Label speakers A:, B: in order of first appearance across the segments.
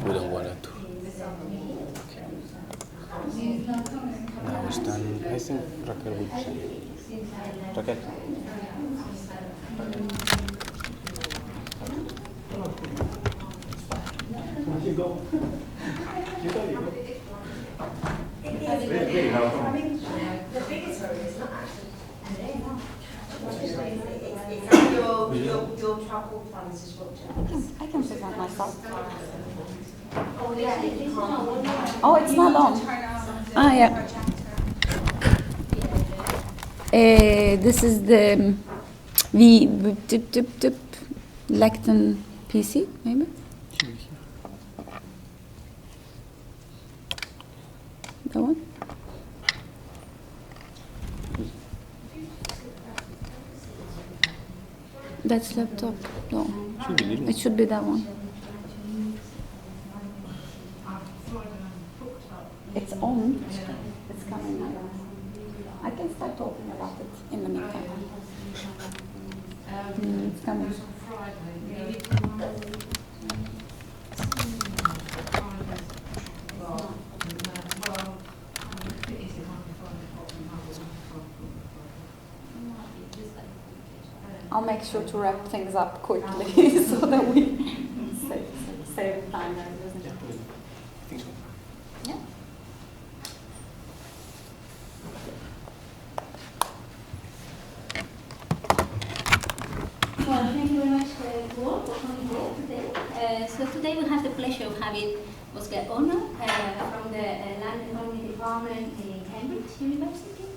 A: We don't want to. Okay. Now it's done. I think Raquel would say. Raquel. You go. You go.
B: The biggest worry is not actually. Your trouble funds is what
C: I can present myself.
B: Oh, yeah.
C: Oh, it's not on. Ah, yeah. This is the Lecton PC, maybe? That one? That's laptop. No. It should be that one. It's on. It's coming up. I can start talking about it in the meantime. It's coming. I'll make sure to wrap things up quickly so that we save time.
A: I think so.
C: Yeah.
D: Well, thank you very much for coming here today. So today we have the pleasure of having Ozge Oner from the Land Economy Department in Cambridge University.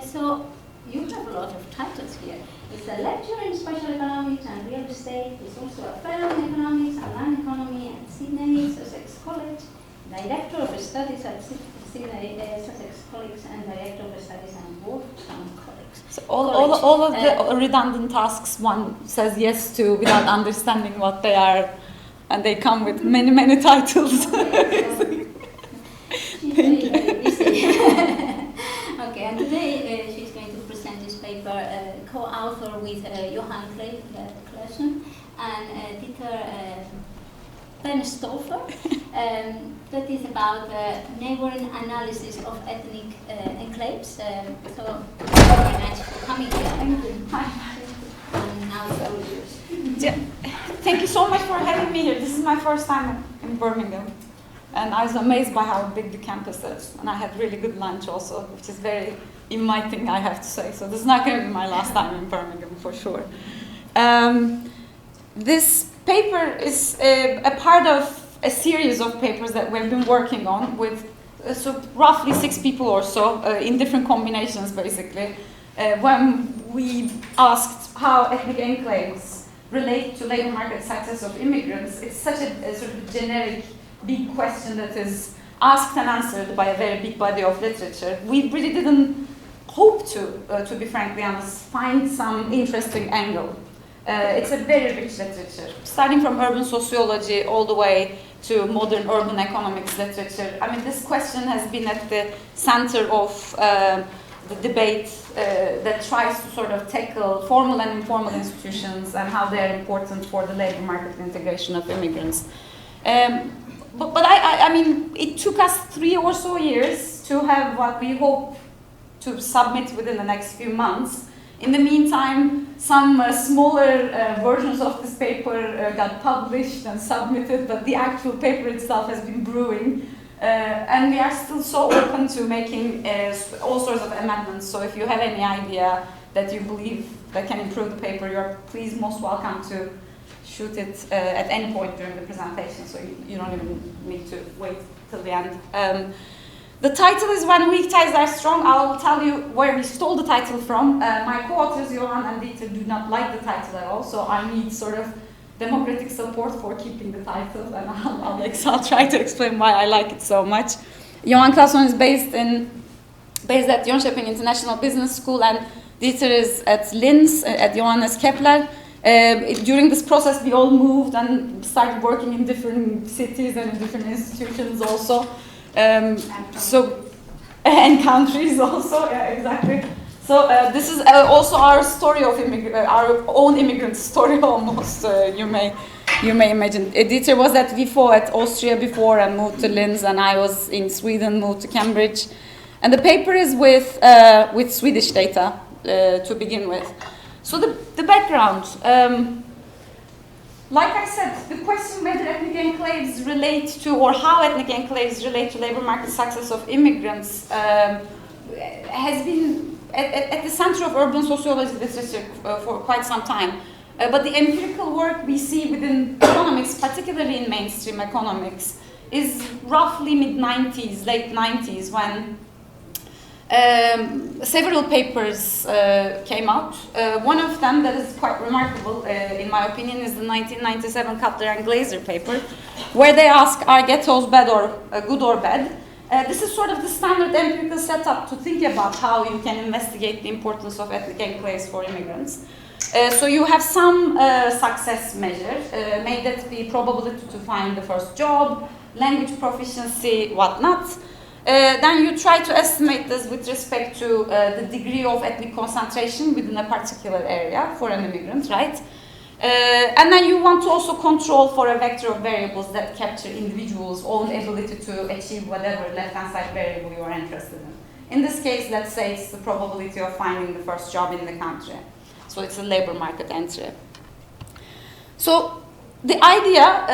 D: So you have a lot of titles here. He's a lecturer in spatial economics and real estate. He's also a fellow in economics and land economy at Sydney Sussex College, director of studies at Sydney Sussex College, and director of studies at Wolfson College.
C: So all of the redundant tasks one says yes to without understanding what they are, and they come with many, many titles.
D: Okay,
C: Thank you.
D: Okay, and today she's going to present this paper, co-author with Johan Klaesson and Dieter Pennerstofer, that is about neighboring analysis of ethnic enclaves. So thank you very much for coming here.
C: Thank you.
D: And now it's all yours.
C: Yeah. Thank you so much for having me here. This is my first time in Birmingham, and I was amazed by how big the campus is. And I had really good lunch also, which is very inviting, I have to say. So this is not going to be my last time in Birmingham for sure. This paper is a part of a series of papers that we've been working on with so roughly 6 people or so in different combinations, basically. When we asked how ethnic enclaves relate to labor market success of immigrants, it's such a sort of generic, big question that is asked and answered by a very big body of literature. We really didn't hope to be frankly honest, find some interesting angle. It's a very rich literature, starting from urban sociology all the way to modern urban economics literature. I mean, this question has been at the center of the debate that tries to sort of tackle formal and informal institutions and how they're important for the labor market integration of immigrants. But I mean, it took us 3 or so years to have what we hope to submit within the next few months. In the meantime, some smaller versions of this paper got published and submitted, but the actual paper itself has been brewing. And we are still so open to making all sorts of amendments. So if you have any idea that you believe that can improve the paper, you're please most welcome to shoot it at any point during the presentation, so you don't even need to wait till the end. The title is When Weak Ties Are Strong. I'll tell you where we stole the title from. My co-authors, Johan and Dieter, do not like the title at all, so I need sort of democratic support for keeping the title, and I'll try to explain why I like it so much. Johan Klaesson is based at Jönköping International Business School, and Dieter is at Linz, at Johannes Kepler. During this process, we all moved and started working in different cities and in different institutions also. And countries also, yeah, exactly. So this is also our story of our own immigrant story almost, you may you may imagine. Dieter was at WIFO at Austria before and moved to Linz, and I was in Sweden, moved to Cambridge. And the paper is with Swedish data to begin with. So the background. Like I said, the question whether ethnic enclaves relate to, or how ethnic enclaves relate to labor market success of immigrants has been at the center of urban sociology literature for quite some time. But the empirical work we see within economics, particularly in mainstream economics, is roughly mid-90s, late 90s, when several papers came out. One of them that is quite remarkable, in my opinion, is the 1997 Kepler and Glaser paper, where they ask, are ghettos bad or good or bad? This is sort of the standard empirical setup to think about how you can investigate the importance of ethnic enclaves for immigrants. So you have some success measure, may that be probability to find the first job, language proficiency, whatnot. Then you try to estimate this with respect to the degree of ethnic concentration within a particular area for an immigrant, right? And then you want to also control for a vector of variables that capture individuals' own ability to achieve whatever left-hand side variable you are interested in. In this case, let's say it's the probability of finding the first job in the country. So it's a labor market entry. So the idea,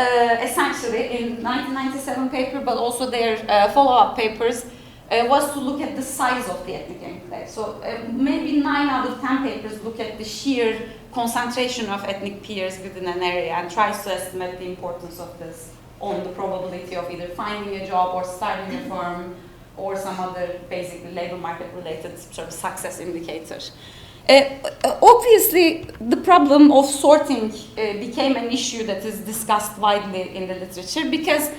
C: essentially, in 1997 paper, but also their follow-up papers, was to look at the size of the ethnic enclave. So maybe 9 out of 10 papers look at the sheer concentration of ethnic peers within an area and tries to estimate the importance of this on the probability of either finding a job or starting a firm or some other basically labor market related sort of success indicators. Obviously, the problem of sorting became an issue that is discussed widely in the literature because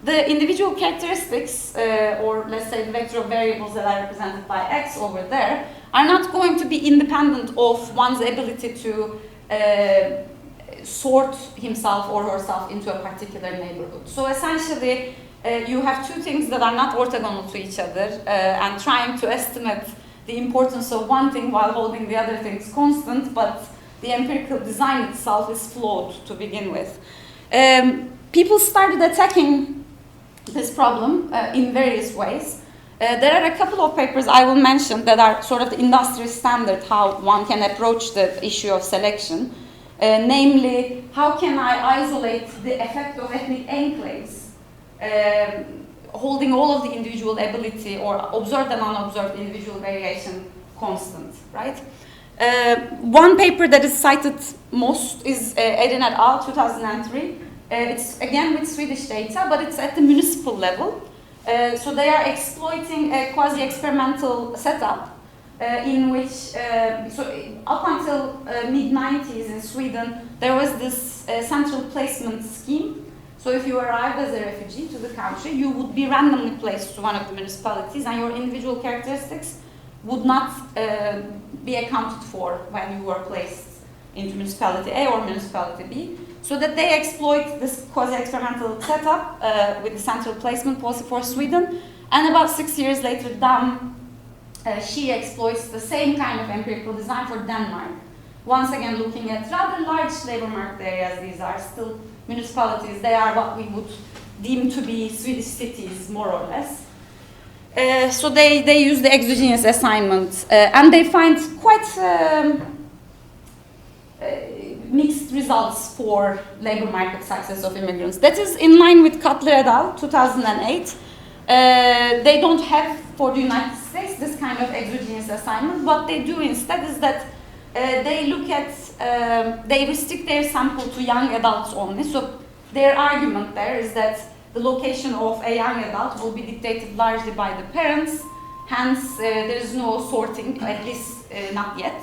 C: the individual characteristics, or let's say the vector of variables that are represented by X over there, are not going to be independent of one's ability to sort himself or herself into a particular neighborhood. So essentially, you have two things that are not orthogonal to each other, and trying to estimate the importance of one thing while holding the other things constant, but the empirical design itself is flawed to begin with. People started attacking this problem in various ways. There are a couple of papers I will mention that are sort of the industry standard how one can approach the issue of selection. Namely, how can I isolate the effect of ethnic enclaves, holding all of the individual ability or observed and unobserved individual variation constant, right? One paper that is cited most is Edin et al. 2003. It's again with Swedish data, but it's at the municipal level. So they are exploiting a quasi-experimental setup in which, so up until mid-90s in Sweden, there was this central placement scheme. So if you arrived as a refugee to the country, you would be randomly placed to one of the municipalities and your individual characteristics would not be accounted for when you were placed into municipality A or municipality B. So that they exploit this quasi-experimental setup with the central placement policy for Sweden. And about 6 years later, she exploits the same kind of empirical design for Denmark. Once again, looking at rather large labor market areas, these are still municipalities. They are what we would deem to be Swedish cities, more or less. So they use the exogenous assignment, and they find quite mixed results for labor market success of immigrants. That is in line with Kepler et al. 2008. They don't have, for the United States, this kind of exogenous assignment. What they do instead is that they look at, they restrict their sample to young adults only. So their argument there is that the location of a young adult will be dictated largely by the parents. Hence, there is no sorting, at least not yet.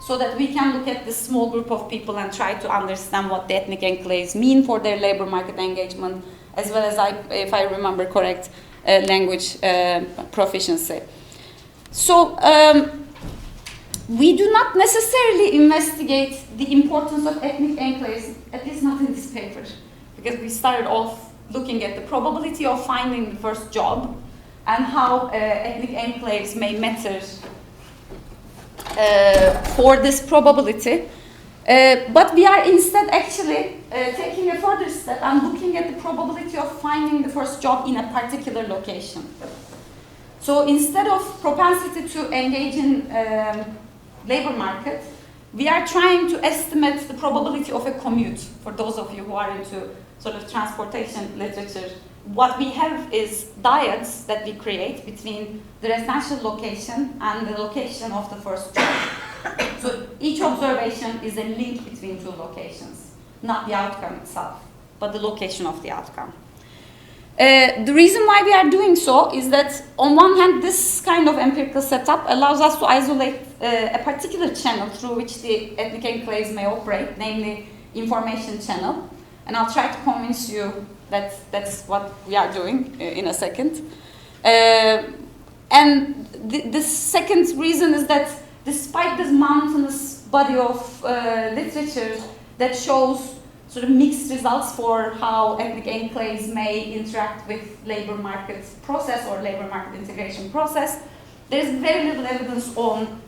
C: So that we can look at this small group of people and try to understand what the ethnic enclaves mean for their labor market engagement, as well as, if I remember correct, language proficiency. So we do not necessarily investigate the importance of ethnic enclaves, at least not in this paper, because we started off looking at the probability of finding the first job and how ethnic enclaves may matter for this probability. But we are instead actually taking a further step and looking at the probability of finding the first job in a particular location. So instead of propensity to engage in labor market, we are trying to estimate the probability of a commute. For those of you who are into sort of transportation literature, what we have is dyads that we create between the residential location and the location of the first job. So each observation is a link between two locations, not the outcome itself, but the location of the outcome. The reason why we are doing so is that, on one hand, this kind of empirical setup allows us to isolate a particular channel through which the ethnic enclaves may operate, namely information channel. And I'll try to convince you that that's what we are doing in a second. And the second reason is that despite this mountainous body of literature that shows sort of mixed results for how ethnic enclaves may interact with labor market process or labor market integration process, there's very little evidence on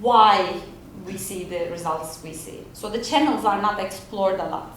C: why we see the results we see. So the channels are not explored a lot.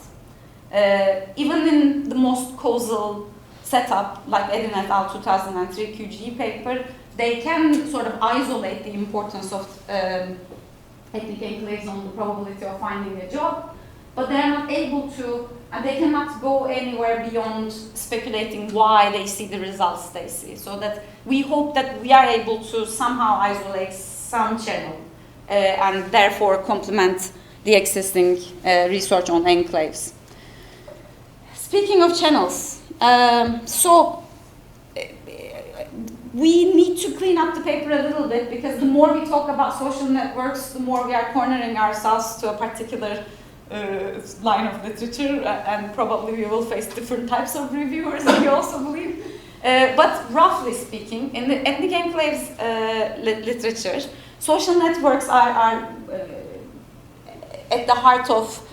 C: Even in the most causal setup, like Edin et al. 2003 QG paper, they can sort of isolate the importance of ethnic enclaves on the probability of finding a job, but they're not able to, and they cannot go anywhere beyond speculating why they see the results they see. So that we hope that we are able to somehow isolate some channel and therefore complement the existing research on enclaves. Speaking of channels, we need to clean up the paper a little bit, because the more we talk about social networks, the more we are cornering ourselves to a particular line of literature, and probably we will face different types of reviewers, we also believe. But roughly speaking, in the ethnic enclaves literature, social networks are at the heart of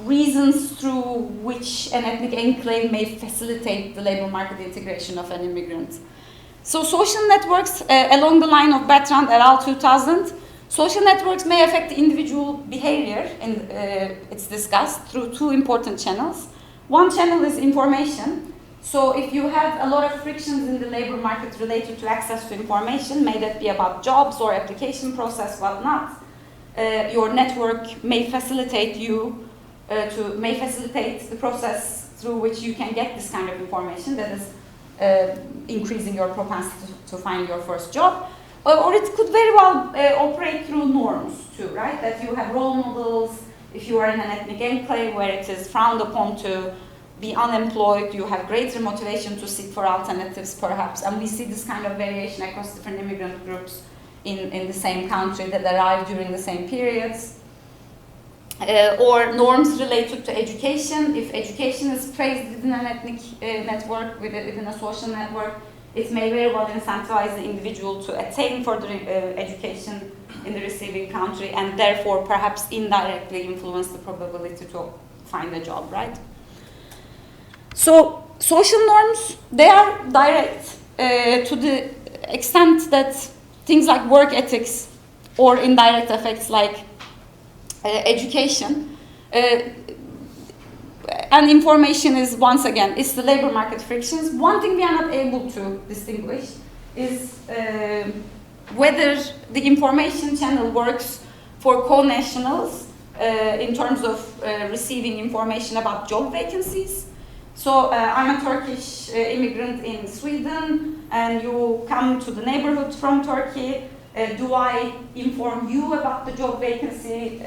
C: reasons through which an ethnic enclave may facilitate the labor market integration of an immigrant. So social networks, along the line of Bertrand et al. 2000, social networks may affect the individual behavior, and it's discussed through two important channels. One channel is information. So if you have a lot of frictions in the labor market related to access to information, may that be about jobs or application process, whatnot, your network may facilitate you may facilitate the process through which you can get this kind of information, that is increasing your propensity to find your first job. Or it could very well operate through norms too, right? That you have role models. If you are in an ethnic enclave where it is frowned upon to be unemployed, you have greater motivation to seek for alternatives perhaps. And we see this kind of variation across different immigrant groups in the same country that arrive during the same periods. Or norms related to education. If education is praised within an ethnic network, within a social network, it may very well incentivize the individual to attain further education in the receiving country, and therefore perhaps indirectly influence the probability to find a job, right? So social norms, they are direct to the extent that things like work ethics or indirect effects like education and information is, once again, it's the labor market frictions. One thing we are not able to distinguish is whether the information channel works for co-nationals in terms of receiving information about job vacancies. So I'm a Turkish immigrant in Sweden, and you come to the neighborhood from Turkey. Do I inform you about the job vacancy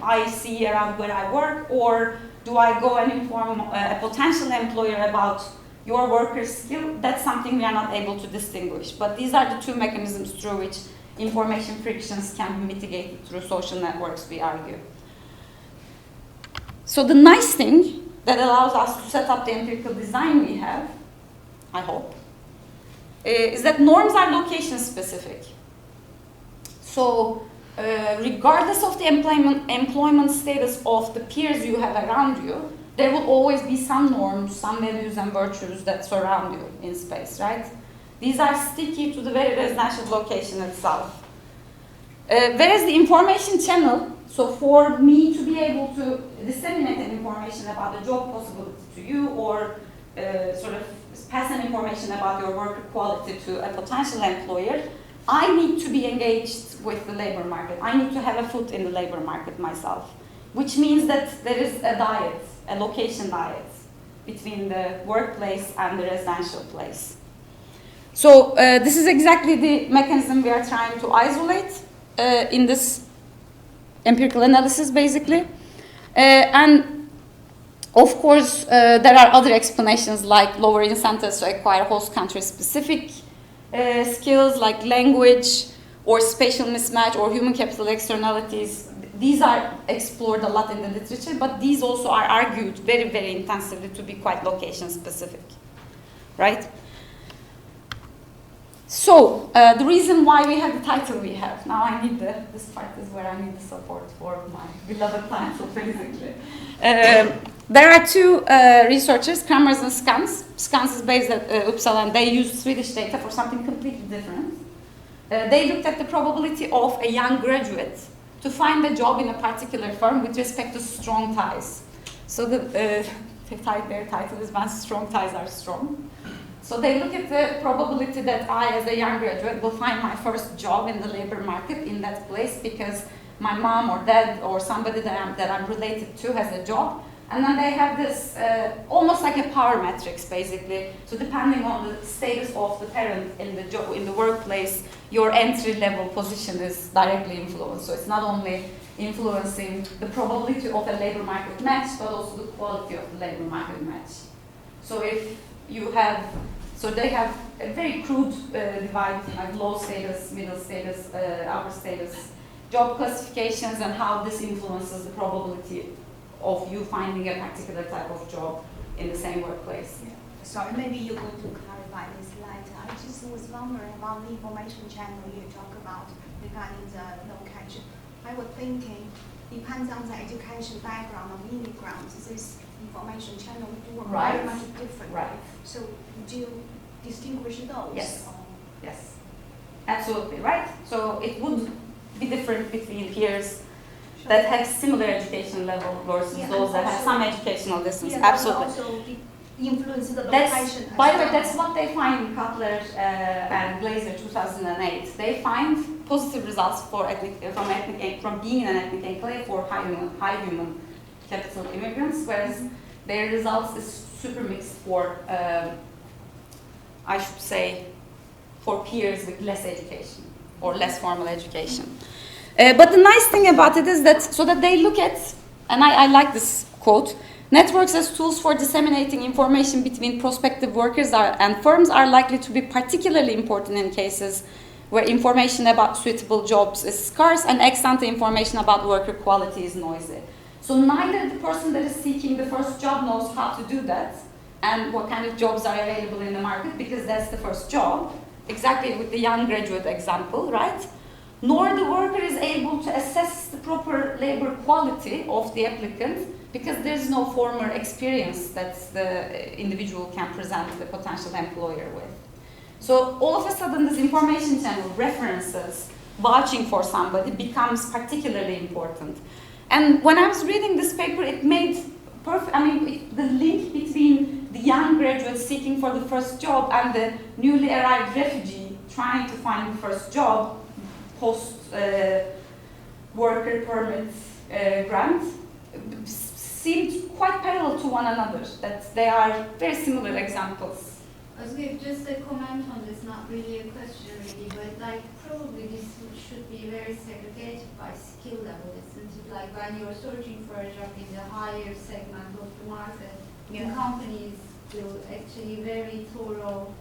C: I see around where I work, or do I go and inform a potential employer about your worker's skill? That's something we are not able to distinguish. But these are the two mechanisms through which information frictions can be mitigated through social networks, we argue. So the nice thing that allows us to set up the empirical design we have, I hope, is that norms are location specific. So regardless of the employment status of the peers you have around you, there will always be some norms, some values and virtues that surround you in space, right? These are sticky to the very residential location itself. Whereas the information channel So for me to be able to disseminate an information about the job possibility to you, or sort of pass an information about your worker quality to a potential employer, I need to be engaged with the labor market. I need to have a foot in the labor market myself, which means that there is a dyad, a location dyad, between the workplace and the residential place. So this is exactly the mechanism we are trying to isolate in this empirical analysis, basically. And of course, there are other explanations like lower incentives to acquire host country specific skills like language or spatial mismatch or human capital externalities. These are explored a lot in the literature, but these also are argued very, very intensively to be quite location specific, right? So, the reason why we have the title we have, now I need this part is where I need the support for my beloved title, basically. There are two researchers, Kramers and Skans. Skans is based at Uppsala, and they use Swedish data for something completely different. They looked at the probability of a young graduate to find a job in a particular firm with respect to strong ties. So their title is "When Strong Ties Are Strong." So they look at the probability that I, as a young graduate, will find my first job in the labor market in that place because my mom or dad or somebody that I'm related to has a job. And then they have this almost like a power matrix, basically. So depending on the status of the parent in the job, in the workplace, your entry-level position is directly influenced. So it's not only influencing the probability of a labor market match, but also the quality of the labor market match. So if you have, so they have a very crude divide between like low status, middle status, upper status, job classifications, and how this influences the probability of you finding a particular type of job in the same workplace.
B: Yeah. Sorry, maybe you're going to clarify this later. I just was wondering about the information channel you talk about regarding the location. I was thinking, depends on the education background of immigrants, this information channel do very much different.
C: Right.
B: So do you distinguish those?
C: Yes. Yes. Absolutely right. So it would be different between peers that have similar education level versus those that have some educational distance.
B: Yeah,
C: absolutely.
B: Also influence the location.
C: By the way, that's what they find in Kepler and Glaser 2008. They find positive results for from being in an ethnic enclave for high human capital immigrants, whereas their results is super mixed for, I should say, for peers with less education or less formal education. But the nice thing about it is that, so that they look at, and I like this quote, networks as tools for disseminating information between prospective workers and firms are likely to be particularly important in cases where information about suitable jobs is scarce and ex-ante information about worker quality is noisy. So neither the person that is seeking the first job knows how to do that and what kind of jobs are available in the market because that's the first job, exactly with the young graduate example, right? Nor the worker is able to assess the proper labor quality of the applicant because there's no former experience that the individual can present the potential employer with. So all of a sudden this information channel, references, vouching for somebody becomes particularly important. And when I was reading this paper, it made perfect, the link between the young graduate seeking for the first job and the newly arrived refugee trying to find the first job post worker permit grant seemed quite parallel to one another, that they are very similar examples.
E: Ozge, just a comment on this, not really a question really, but like probably this should be very segregated by skill level, isn't it? Like when you're searching for a job in the higher segment of the market, the companies do actually very thorough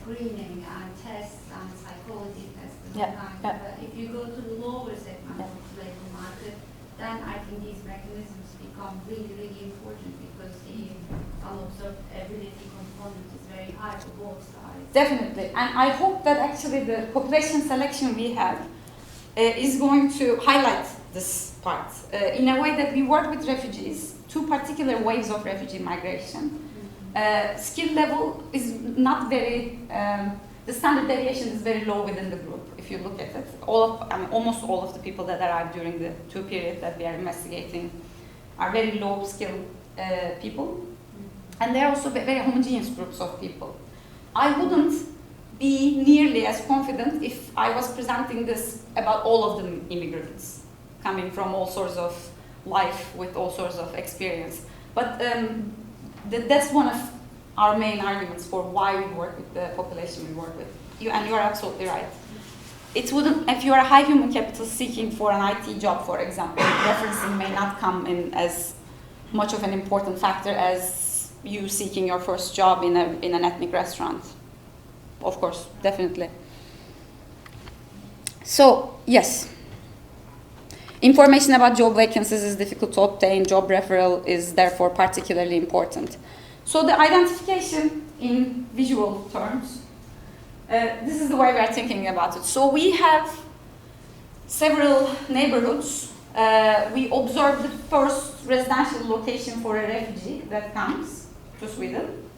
E: screening and tests and psychology tests and all kinds. But if you go to the lower segment of the labor market, then I think these mechanisms become really, really important because the unobserved ability component is very high for both sides.
C: Definitely, and I hope that actually the population selection we have is going to highlight this part in a way that we work with refugees, two particular waves of refugee migration. Skill level is not very the standard deviation is very low within the group. If you look at it, almost all of the people that arrived during the 2 periods that we are investigating are very low skilled people, and they're also very homogeneous groups of people. I wouldn't be nearly as confident if I was presenting this about all of the immigrants coming from all sorts of life with all sorts of experience. But that's one of our main arguments for why we work with the population we work with. And you are absolutely right. It wouldn't, if you are a high human capital seeking for an IT job, for example, referencing may not come in as much of an important factor as you seeking your first job in an ethnic restaurant. Of course, definitely. So, yes. Information about job vacancies is difficult to obtain. Job referral is therefore particularly important. So the identification in visual terms, this is the way we are thinking about it. So we have several neighborhoods. We observe the first residential location for a refugee that comes to Sweden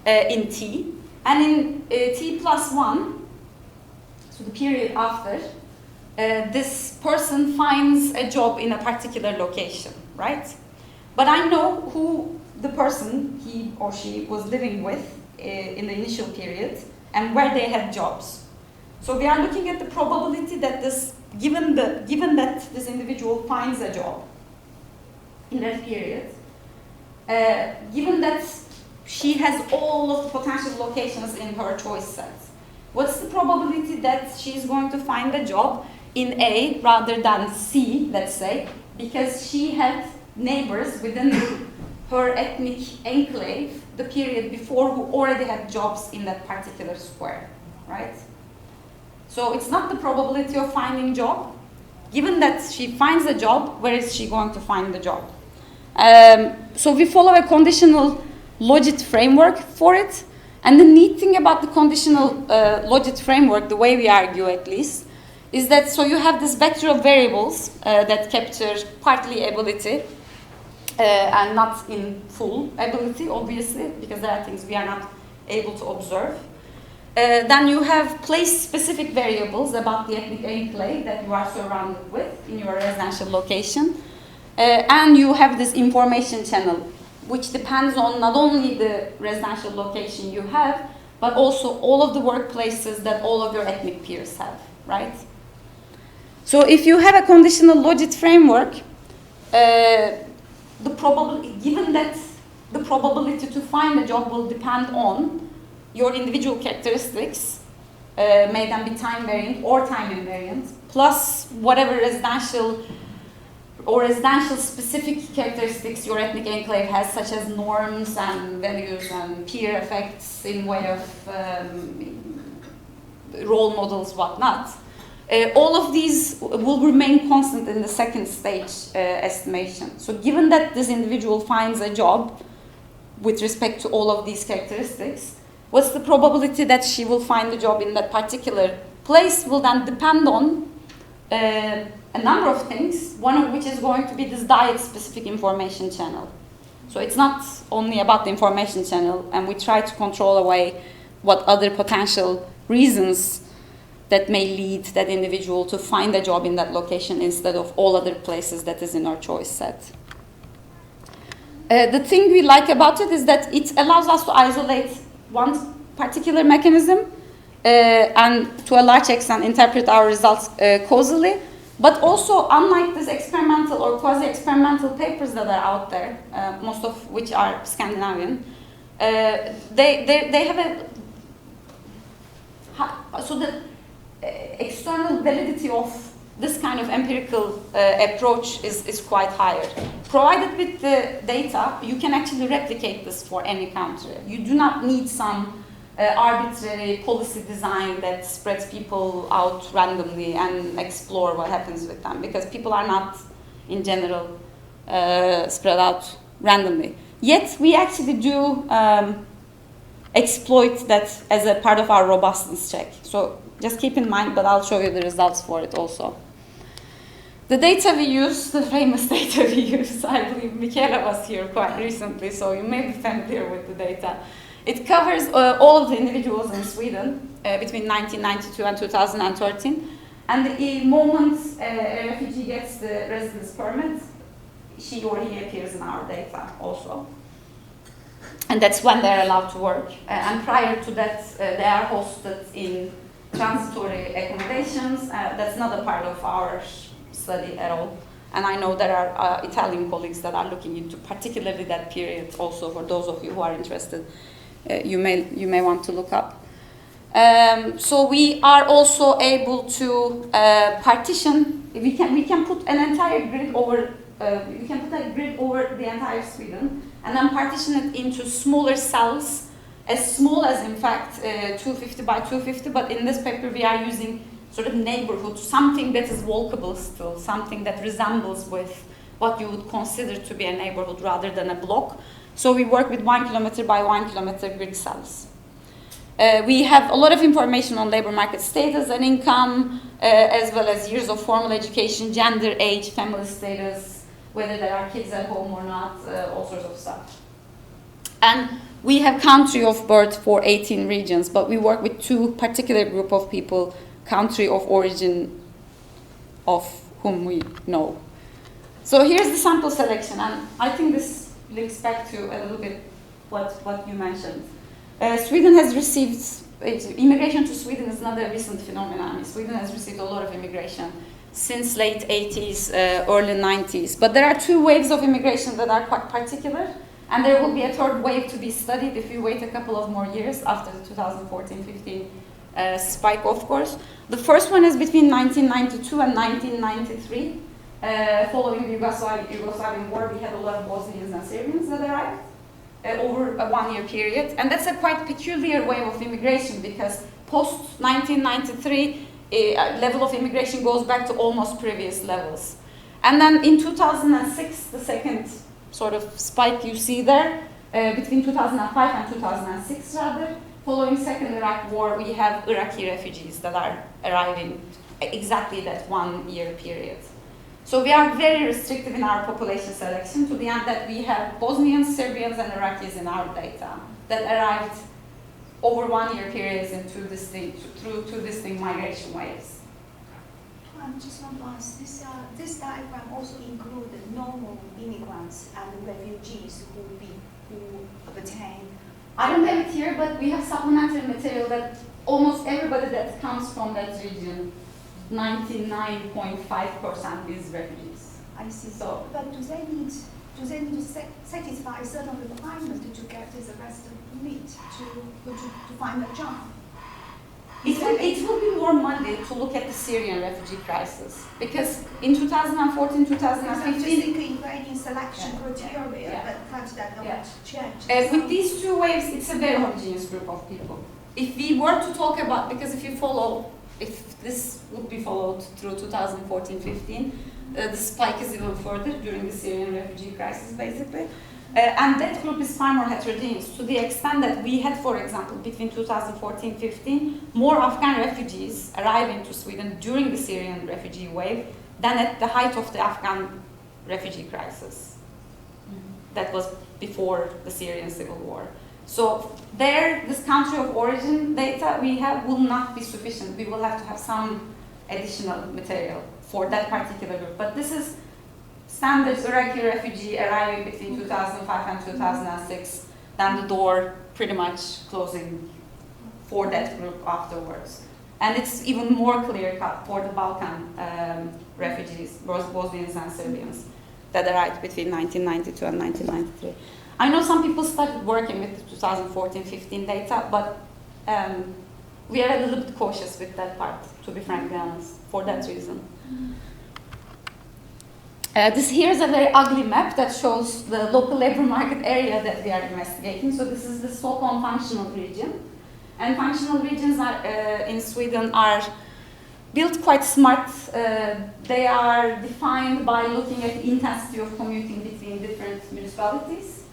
C: in T. And in T+1, so the period after, this person finds a job in a particular location, right? But I know who the person, he or she, was living with in the initial period and where they had jobs. So we are looking at the probability that given that this individual finds a job in that period, given that she has all of the potential locations in her choice set, what's the probability that she's going to find a job in A rather than C, let's say, because she had neighbors within her ethnic enclave the period before who already had jobs in that particular square, right? So it's not the probability of finding job. Given that she finds a job, where is she going to find the job? So we follow a conditional Logit framework for it. And the neat thing about the conditional Logit framework, the way we argue at least, is that so you have this vector of variables that capture partly ability and not in full ability, obviously, because there are things we are not able to observe. Then you have place-specific variables about the ethnic enclave that you are surrounded with in your residential location. And you have this information channel, which depends on not only the residential location you have, but also all of the workplaces that all of your ethnic peers have, right? So if you have a conditional Logit framework, given that the probability to find a job will depend on your individual characteristics, may then be time variant or time invariant, plus whatever residential specific characteristics your ethnic enclave has, such as norms and values and peer effects in way of role models, whatnot. All of these will remain constant in the second stage estimation. So given that this individual finds a job with respect to all of these characteristics, what's the probability that she will find a job in that particular place will then depend on a number of things, one of which is going to be this dyad-specific information channel. So it's not only about the information channel, and we try to control away what other potential reasons that may lead that individual to find a job in that location instead of all other places that is in our choice set. The thing we like about it is that it allows us to isolate one particular mechanism and to a large extent interpret our results causally, but also unlike these experimental or quasi-experimental papers that are out there, most of which are Scandinavian, they have so the external validity of this kind of empirical approach is quite higher. Provided with the data, you can actually replicate this for any country. You do not need some arbitrary policy design that spreads people out randomly and explore what happens with them, because people are not, in general, spread out randomly. Yet, we actually do exploit that as a part of our robustness check. So just keep in mind, but I'll show you the results for it also. The data we use, the famous data we use, I believe Michela was here quite recently, so you may be familiar with the data, It covers all of the individuals in Sweden between 1992 and 2013. And the moment a refugee gets the residence permit, she or he appears in our data also. And that's when they're allowed to work. And prior to that, they are hosted in transitory accommodations. That's not a part of our study at all. And I know there are Italian colleagues that are looking into particularly that period also. For those of you who are interested, you may want to look up. So we are also able to partition. We can put an entire grid over. We can put a grid over the entire Sweden and then partition it into smaller cells, as small as in fact 250 by 250. But in this paper, we are using sort of neighborhood, something that is walkable still, something that resembles with what you would consider to be a neighborhood rather than a block. So we work with 1 kilometer by 1 kilometer grid cells. We have a lot of information on labor market status and income, as well as years of formal education, gender, age, family status, whether there are kids at home or not, all sorts of stuff. And we have country of birth for 18 regions, but we work with 2 particular group of people, country of origin of whom we know. So here's the sample selection, and I think this links back to a little bit what you mentioned. Sweden has received, immigration to Sweden is not a recent phenomenon. Sweden has received a lot of immigration since late 80s, early 90s. But there are 2 waves of immigration that are quite particular, and there will be a 3rd wave to be studied if we wait a couple of more years after the 2014-15 spike, of course. The first one is between 1992 and 1993. Following the Yugoslavian war, we had a lot of Bosnians and Serbians that arrived over a 1-year period. And that's a quite peculiar wave of immigration because post-1993, level of immigration goes back to almost previous levels. And then in 2006, the second sort of spike you see there, between 2005 and 2006 rather, following second Iraq war, we have Iraqi refugees that are arriving exactly that 1-year period. So we are very restrictive in our population selection to the end that we have Bosnians, Serbians, and Iraqis in our data that arrived over 1-year periods in through two distinct migration waves.
B: I just want to ask, this diagram also includes the normal immigrants and refugees who obtain.
C: I don't have it here, but we have supplementary material that almost everybody that comes from that region, 99.5% is refugees.
B: I see. So, but do they need to satisfy a certain requirement to get this resident permit to find a job?
C: It will be more Monday to look at the Syrian refugee crisis because in 2014, 2015,
B: in selection criteria, but that not change.
C: With these 2 waves, it's a very homogeneous group of people. If we were to talk about, because if this would be followed through 2014-15, the spike is even further during the Syrian refugee crisis, basically. And that group is far more heterogeneous to the extent that we had, for example, between 2014-15, more Afghan refugees arriving to Sweden during the Syrian refugee wave than at the height of the Afghan refugee crisis. That was before the Syrian civil war. So this country of origin data we have will not be sufficient. We will have to have some additional material for that particular group. But this is standard Iraqi refugee arriving between 2005 and 2006, then the door pretty much closing for that group afterwards. And it's even more clear-cut for the Balkan refugees, Bosnians and Serbians, that arrived between 1992 and 1993. I know some people started working with the 2014-15 data, but we are a little bit cautious with that part, to be frankly honest, for that reason. Here's a very ugly map that shows the local labor market area that we are investigating. So this is the Stockholm functional region. And functional regions in Sweden are built quite smart. They are defined by looking at the intensity of commuting between different municipalities.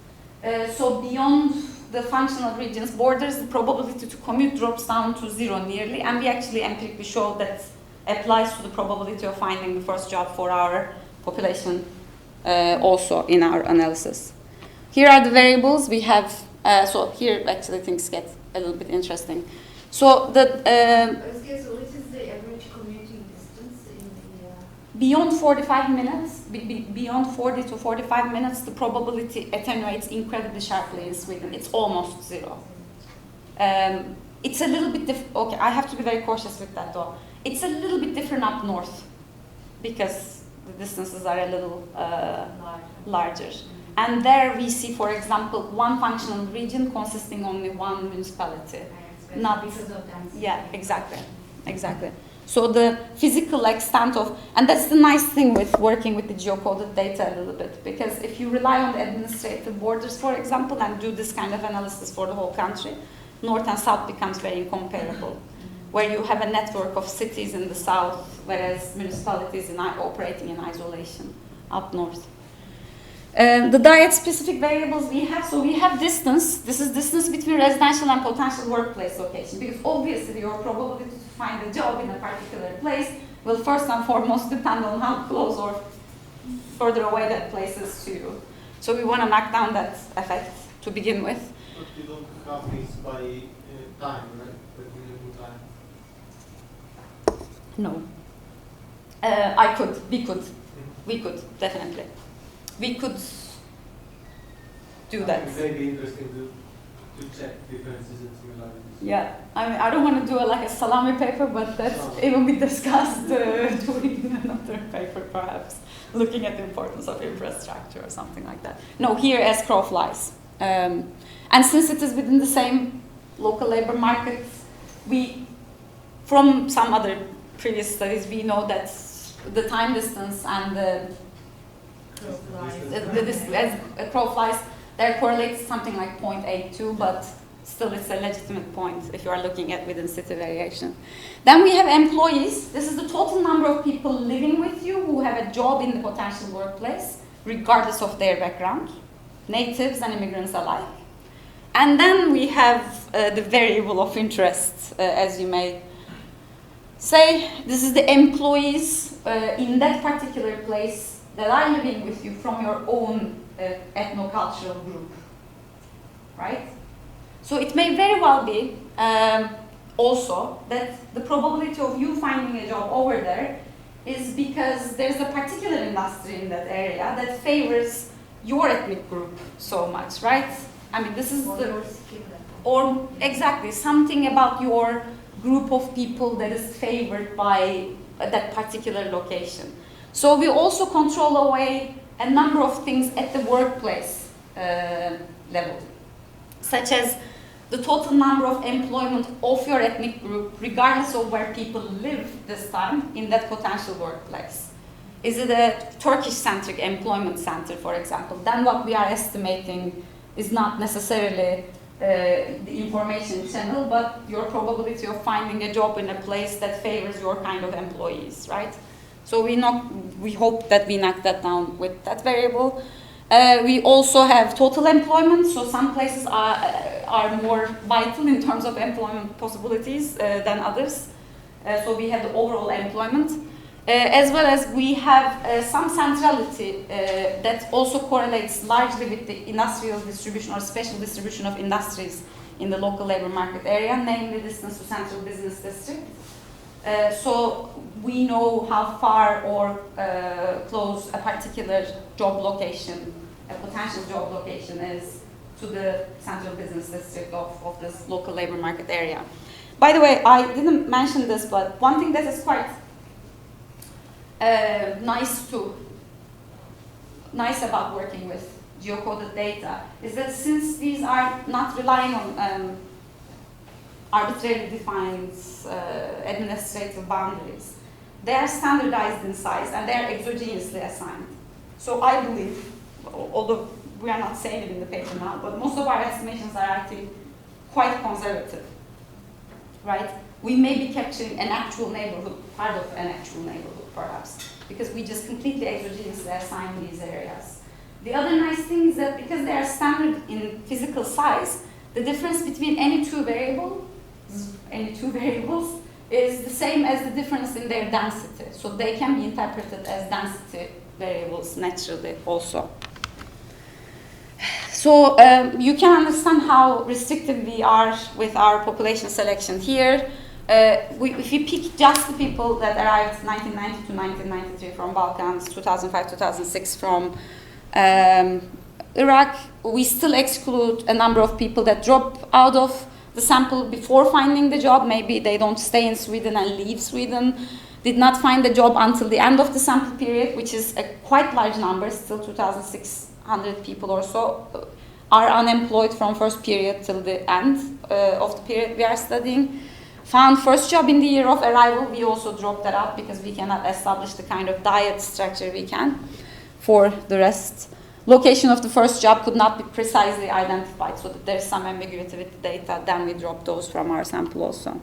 C: So beyond the functional regions borders, the probability to commute drops down to 0 nearly. And we actually empirically show that applies to the probability of finding the first job for our population also in our analysis. Here are the variables. We have So here actually things get a little bit interesting. So the
E: Ozge, so what is the average commuting distance in the...
C: beyond 45 minutes, beyond 40 to 45 minutes, the probability attenuates incredibly sharply in Sweden. It's almost zero. It's a little bit okay, I have to be very cautious with that though. It's a little bit different up north because the distances are a little larger. And there we see, for example, one functional region consisting only one municipality. Not because of density. Yeah, exactly. So the physical extent of, and that's the nice thing with working with the geo-coded data a little bit, because if you rely on the administrative borders, for example, and do this kind of analysis for the whole country, north and south becomes very incomparable, where you have a network of cities in the south, whereas municipalities are operating in isolation up north. The dyad-specific variables we have, so we have distance. This is distance between residential and potential workplace location, because obviously your probability to find a job in a particular place will first and foremost depend on how close or further away that place is to you. So we want to knock down that effect to begin with.
F: But you don't have this by time, right? By minimum time.
C: No. We could, definitely. We could do that.
F: It may be interesting to check differences and similarities.
C: Yeah, I mean, I don't want to do like a salami paper, but it will be discussed during another paper, perhaps, looking at the importance of infrastructure or something like that. No, here as crow flies. And since it is within the same local labor market, from some other previous studies, we know that the time distance and the as a crow flies, there correlates something like 0.82, but still it's a legitimate point if you are looking at within city variation. Then we have employees. This is the total number of people living with you who have a job in the potential workplace, regardless of their background, natives and immigrants alike. And then we have the variable of interest, as you may say. This is the employees in that particular place that are living with you from your own ethnocultural group, right? So it may very well be also that the probability of you finding a job over there is because there's a particular industry in that area that favors your ethnic group so much, right? I mean, this is or exactly, something about your group of people that is favored by that particular location. So we also control away a number of things at the workplace level, such as the total number of employment of your ethnic group, regardless of where people live this time in that potential workplace. Is it a Turkish-centric employment center, for example? Then what we are estimating is not necessarily the information channel, but your probability of finding a job in a place that favors your kind of employees, right? So we hope that we knock that down with that variable. We also have total employment, so some places are more vital in terms of employment possibilities than others. So we have the overall employment, as well as we have some centrality that also correlates largely with the industrial distribution or spatial distribution of industries in the local labor market area, namely distance to central business district. So we know how far or close a particular job location, a potential job location is to the central business district of this local labor market area. By the way, I didn't mention this, but one thing that is quite nice about working with geo-coded data is that since these are not relying on arbitrarily defined administrative boundaries, they are standardized in size and they are exogenously assigned. So I believe, although we are not saying it in the paper now, but most of our estimations are actually quite conservative, right? We may be capturing an actual neighborhood, part of an actual neighborhood perhaps, because we just completely exogenously assign these areas. The other nice thing is that because they are standard in physical size, the difference between any two variables is the same as the difference in their density. So they can be interpreted as density variables naturally also. So you can understand how restrictive we are with our population selection here. If you pick just the people that arrived 1990 to 1993 from Balkans, 2005, 2006 from Iraq, we still exclude a number of people that drop out of the sample before finding the job. Maybe they don't stay in Sweden and leave Sweden, did not find the job until the end of the sample period, which is a quite large number, still 2,600 people or so are unemployed from first period till the end of the period we are studying. Found first job in the year of arrival, we also dropped that out because we cannot establish the kind of dyad structure we can for the rest. Location of the first job could not be precisely identified, so that there's some ambiguity with the data. Then we drop those from our sample also.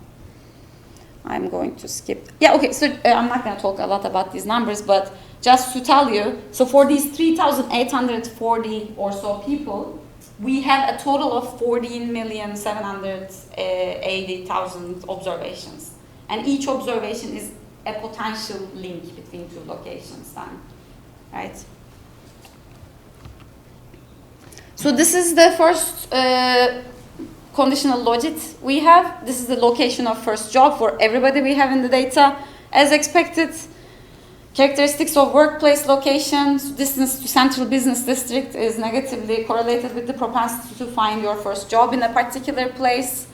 C: I'm going to skip. Yeah, okay, so I'm not going to talk a lot about these numbers, but just to tell you, so for these 3,840 or so people, we have a total of 14,780,000 observations. And each observation is a potential link between two locations then, right? So this is the first conditional logit we have. This is the location of first job for everybody we have in the data. As expected, characteristics of workplace locations, distance to central business district is negatively correlated with the propensity to find your first job in a particular place,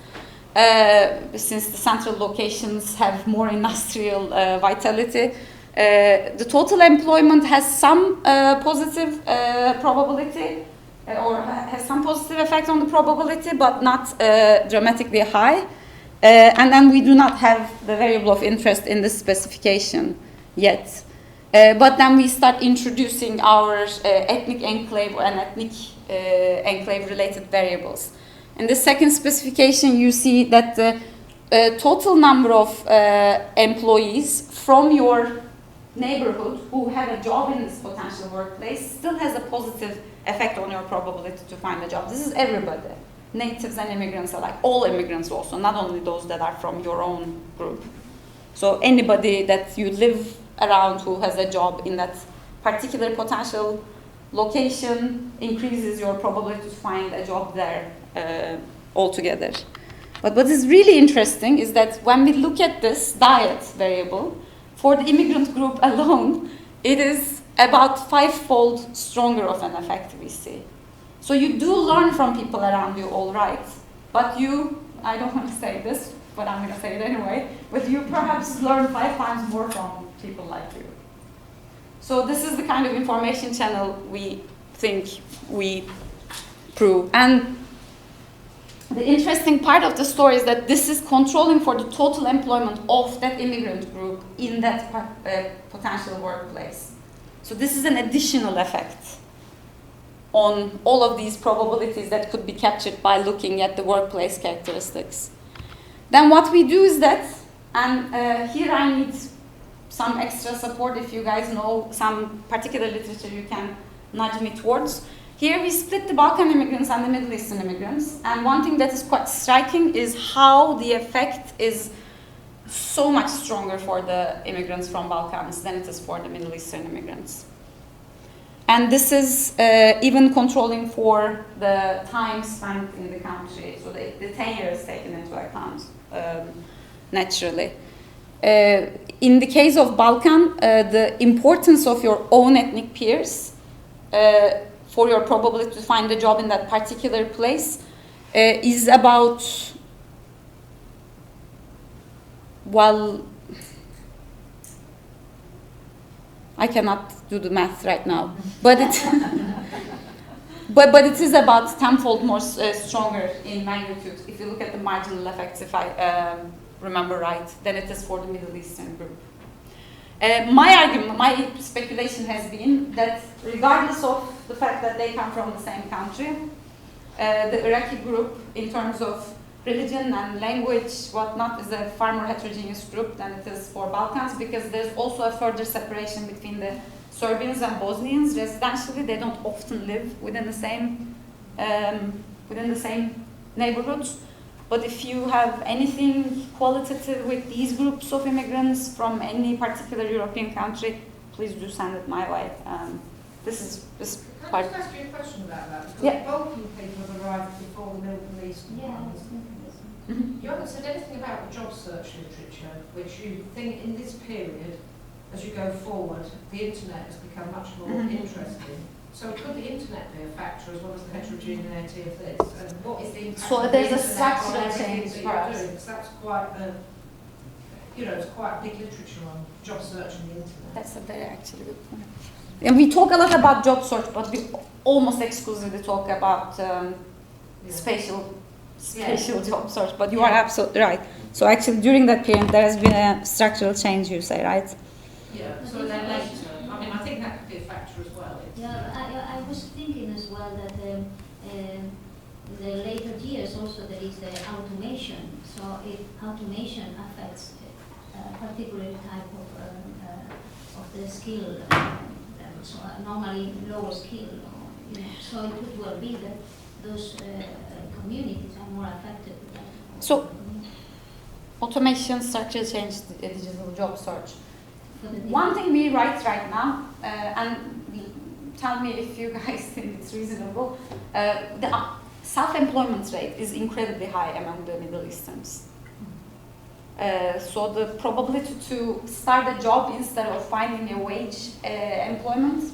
C: since the central locations have more industrial vitality. The total employment has some positive probability, or has some positive effect on the probability, but not dramatically high. And then we do not have the variable of interest in this specification yet. But then we start introducing our ethnic enclave and ethnic enclave related variables. In the second specification, you see that the total number of employees from your neighborhood who have a job in this potential workplace still has a positive effect on your probability to find a job. This is everybody, natives and immigrants alike, all immigrants also, not only those that are from your own group. So anybody that you live around who has a job in that particular potential location increases your probability to find a job there altogether. But what is really interesting is that when we look at this dyad variable, for the immigrant group alone, it is about 5-fold stronger of an effect we see. So you do learn from people around you, all right, but you, I don't want to say this, but I'm going to say it anyway, but you perhaps learn 5 times more from people like you. So this is the kind of information channel we think we prove. And the interesting part of the story is that this is controlling for the total employment of that immigrant group in that potential workplace. So this is an additional effect on all of these probabilities that could be captured by looking at the workplace characteristics. Then what we do is that, and here I need some extra support if you guys know some particular literature you can nudge me towards. Here we split the Balkan immigrants and the Middle Eastern immigrants, and one thing that is quite striking is how the effect is so much stronger for the immigrants from Balkans than it is for the Middle Eastern immigrants. And this is even controlling for the time spent in the country, so the tenure is taken into account naturally. In the case of Balkan, the importance of your own ethnic peers for your probability to find a job in that particular place is about, well, I cannot do the math right now, but it, but it is about 10-fold more stronger in magnitude if you look at the marginal effects, if I remember right, than it is for the Middle Eastern group. My argument, my speculation has been that regardless of the fact that they come from the same country, the Iraqi group in terms of religion and language, whatnot, is a far more heterogeneous group than it is for Balkans, because there's also a further separation between the Serbians and Bosnians residentially. They don't often live within the same neighborhoods. But if you have anything qualitative with these groups of immigrants from any particular European country, please do send it my way. This
G: Can I just ask you a question about that? Because
C: Yeah.
G: Balkan people have arrived before the Middle Eastern ones. You haven't said anything about the job search literature, which you think in this period, as you go forward, the internet has become much more interesting. So could the internet be a factor as well as the heterogeneity of this? And what is the impact
C: So
G: of
C: there's
G: the
C: a
G: internet
C: structural
G: on everything
C: change
G: that
C: for
G: you're
C: us.
G: doing? Because that's quite a, it's quite a big literature on job search and the internet.
C: That's a very actually good point. And we talk a lot about job search, but we almost exclusively talk about spatial job search. But you are absolutely right. So actually, during that period, there has been a structural change. You say, right?
G: Yeah. So then later, I mean, I think that could be a factor as well.
D: Yeah, I was thinking as well that the later years also there is the automation. So if automation affects a particular type of the skill, so normally lower skill, so it could well be that those communities are more affected.
C: So automation, structural change, the digital job search. One thing we write right now, and tell me if you guys think it's reasonable, the self-employment rate is incredibly high among the Middle Easterns. So the probability to start a job instead of finding a wage employment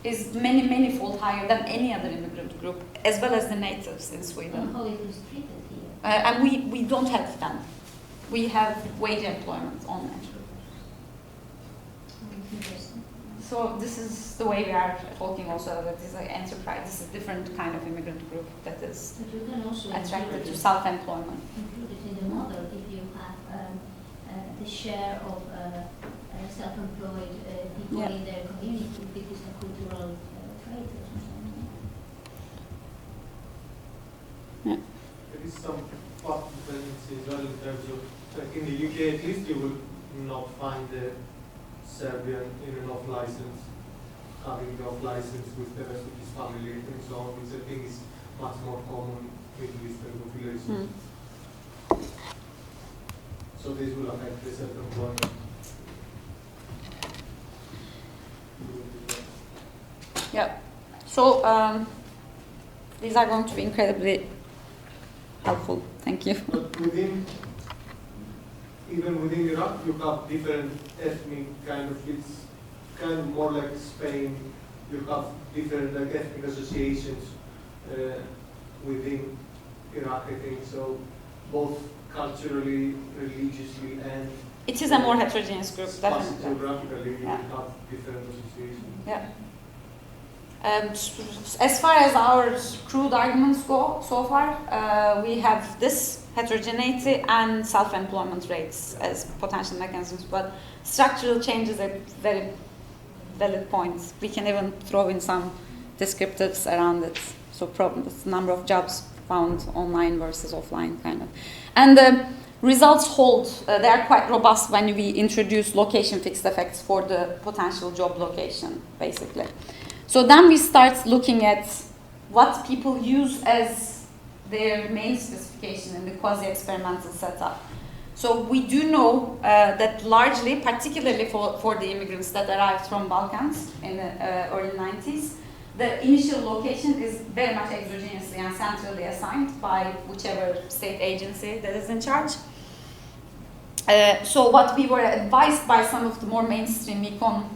C: is many-fold higher than any other immigrant group, as well as the natives in Sweden.
D: How it is treated here.
C: And we don't have them. We have wage employment only. So this is the way we are talking also, that is like enterprise. This is a different kind of immigrant group that is
D: But you can also
C: attracted to self-employment.
D: include it in the model if you have the share of self-employed people
C: Yeah.
D: in their community, if it is a cultural trait or something.
C: Yeah.
F: There is some part dependency as well in terms of, like in the UK at least, you will not find the Serbian in an off license, having the off license with the rest of his family and so on, which I think is much more common Middle Eastern population. So this will affect the self-employment.
C: Yeah. So these are going to be incredibly helpful. Thank you.
F: But even within Iraq, you have different ethnic kind of, it's kind of more like Spain, you have different like ethnic associations within Iraq, I think, so both culturally, religiously, and
C: It is a more heterogeneous group, definitely.
F: geographically, you
C: Yeah.
F: have different associations.
C: Yeah. As far as our crude arguments go so far, we have this heterogeneity and self-employment rates as potential mechanisms, but structural changes are very valid points. We can even throw in some descriptives around it. So the number of jobs found online versus offline, kind of. And the results hold. They are quite robust when we introduce location fixed effects for the potential job location, basically. So then we start looking at what people use as their main specification in the quasi-experimental setup. So we do know that largely, particularly for the immigrants that arrived from Balkans in the early 90s, the initial location is very much exogenously and centrally assigned by whichever state agency that is in charge. So what we were advised by some of the more mainstream econ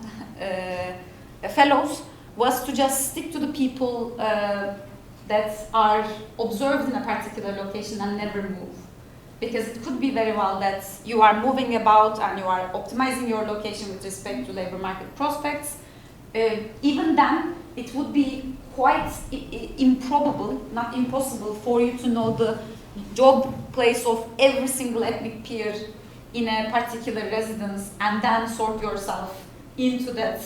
C: fellows was to just stick to the people that are observed in a particular location and never move. Because it could be very well that you are moving about and you are optimizing your location with respect to labor market prospects. Even then, it would be quite improbable, not impossible, for you to know the job place of every single ethnic peer in a particular residence and then sort yourself into that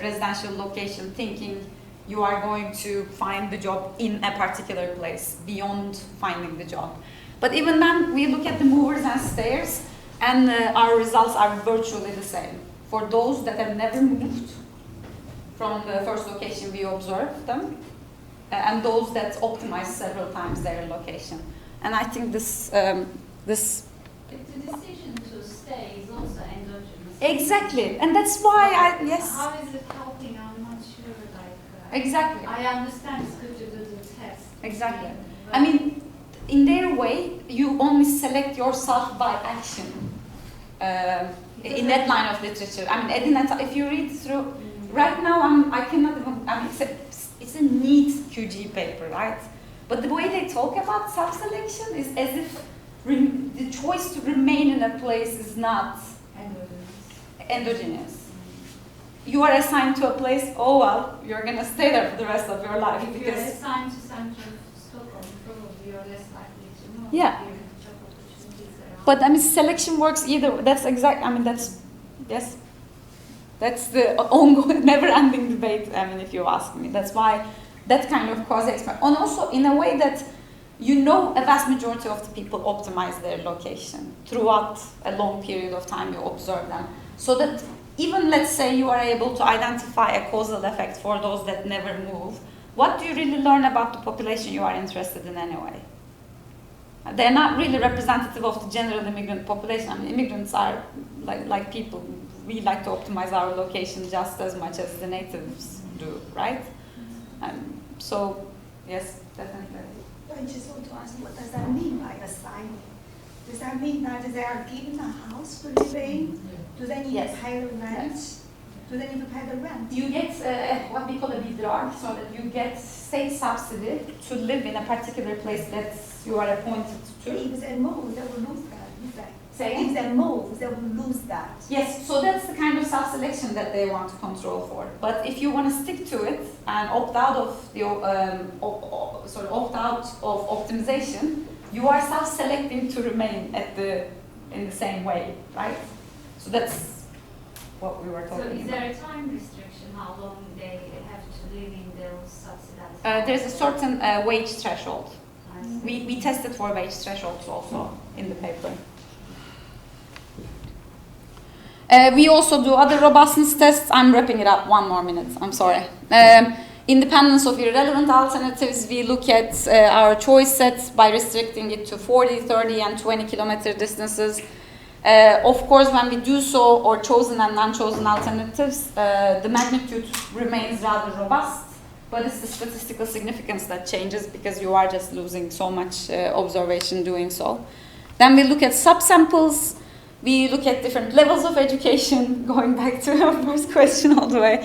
C: residential location, thinking you are going to find the job in a particular place beyond finding the job. But even then, we look at the movers and stayers, and our results are virtually the same. For those that have never moved from the first location we observed them, and those that optimize several times their location. And I think this
E: The decision to stay is also endogenous.
C: exactly, and that's why
E: How is it helping? I'm not sure.
C: exactly.
E: I understand it's good to do the test.
C: Exactly.
E: But
C: I mean, in their way, you only select yourself by action. In that line of literature, I mean, Edina, if you read through, right now I cannot even. I mean, it's a neat QG paper, right? But the way they talk about self-selection is as if the choice to remain in a place is not endogenous. You are assigned to a place. Oh well, you're gonna stay there for the rest of your life
E: if you're
C: because.
E: assigned to center of Stockholm, probably you're less likely to know.
C: Yeah.
E: if your job opportunities are
C: But I mean, selection works either. That's exact. I mean, that's yes. That's the ongoing, never-ending debate. I mean, if you ask me, that's why that kind of quasi-experiment, and also in a way that you know a vast majority of the people optimize their location throughout a long period of time. You observe them, so that even let's say you are able to identify a causal effect for those that never move. What do you really learn about the population you are interested in anyway? They're not really representative of the general immigrant population. I mean, immigrants are like people. We like to optimize our location just as much as the natives do, right? So, yes, definitely.
B: I just want to ask, what does that mean by assigning? Does that mean that they are given a house to live in? Do they need to pay the rent?
C: Yes.
B: Do they need to pay the rent?
C: You get what we call a bidrag, so that you get state subsidy to live in a particular place that you are appointed to.
B: If they move, they will lose that.
C: Say
B: If they move, they will lose that.
C: yes, so that's the kind of self-selection that they want to control for. But if you want to stick to it and opt out of the opt out of optimization, you are self-selecting to remain in the same way, right? So that's what we were talking
E: So is
C: about.
E: there a time restriction how long they have to live in those subsidized?
C: There's a certain wage threshold.
E: I see.
C: We tested for wage thresholds also in the paper. We also do other robustness tests. I'm wrapping it up. 1 more minute. I'm sorry. Independence of irrelevant alternatives. We look at our choice sets by restricting it to 40, 30, and 20 kilometer distances. Of course, when we do so, or chosen and non-chosen alternatives, the magnitude remains rather robust, but it's the statistical significance that changes because you are just losing so much observation doing so. Then we look at subsamples. We look at different levels of education, going back to our first question all the way.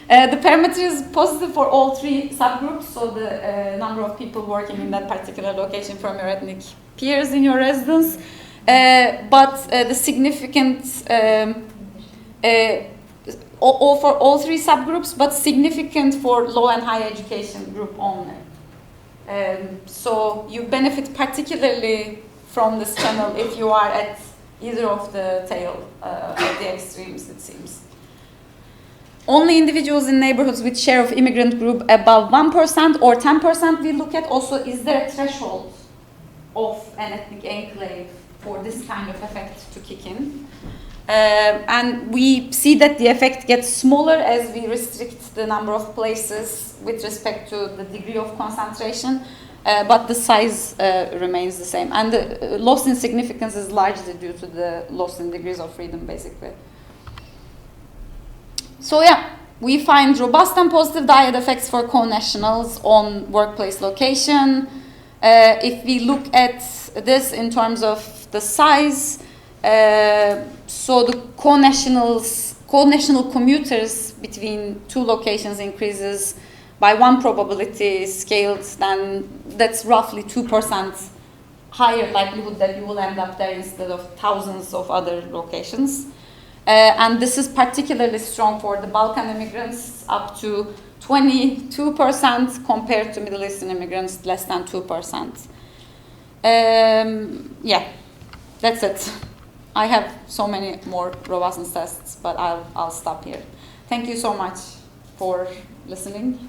C: The parameter is positive for all 3 subgroups, so the number of people working in that particular location from your ethnic peers in your residence. But the significant, for all 3 subgroups, but significant for low and high education group only. So you benefit particularly from this channel if you are at either of the tail of the extremes, it seems. Only individuals in neighborhoods with share of immigrant group above 1% or 10% we look at. Also, is there a threshold of an ethnic enclave for this kind of effect to kick in? And we see that the effect gets smaller as we restrict the number of places with respect to the degree of concentration. But the size remains the same. And the loss in significance is largely due to the loss in degrees of freedom, basically. So yeah, we find robust and positive dyad effects for co-nationals on workplace location. If we look at this in terms of the size, so the co-national commuters between 2 locations increases by 1 probability scaled, then that's roughly 2% higher likelihood that you will end up there instead of thousands of other locations. And this is particularly strong for the Balkan immigrants, up to 22% compared to Middle Eastern immigrants, less than 2%. Yeah, that's it. I have so many more robustness tests, but I'll stop here. Thank you so much for listening.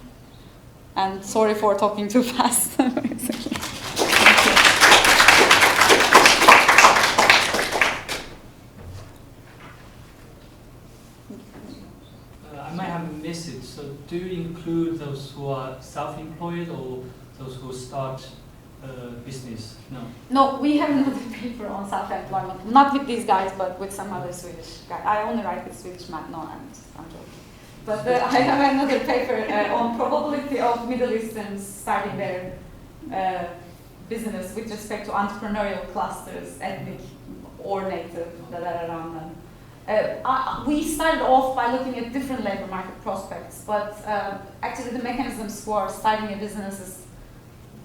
C: And sorry for talking too fast.
H: I might have missed it. So do you include those who are self-employed or those who start business? No.
C: No, we have another paper on self-employment. Not with these guys, but with some other Swedish guys. I only write with Swedish math, no, I'm joking. But I have another paper on probability of Middle Easterns starting their business with respect to entrepreneurial clusters, ethnic or native, that are around them. We started off by looking at different labor market prospects, but actually the mechanisms for starting a business is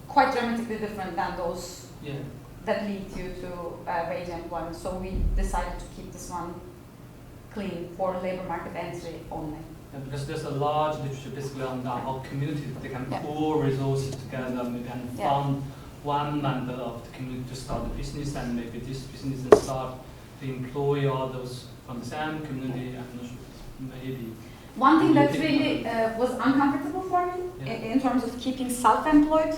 C: quite dramatically different than those that lead you to wage employment. So we decided to keep this one clean for labor market entry only.
H: Yeah, because there's a large literature basically on how communities they can pool resources together, maybe and fund one member of the community to start a business, and maybe this business will start to employ others from the same community. I'm not sure, maybe.
C: One thing that really was uncomfortable for me in terms of keeping self-employed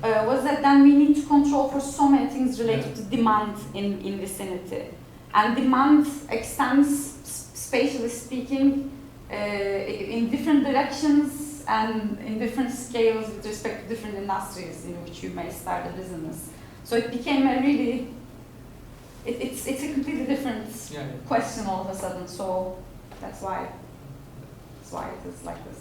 C: was that then we need to control for so many things related to demand in vicinity. And demand extends, spatially speaking, in different directions and in different scales with respect to different industries in which you may start a business. So it became a really, it's a completely different question all of a sudden. So that's why it is like this.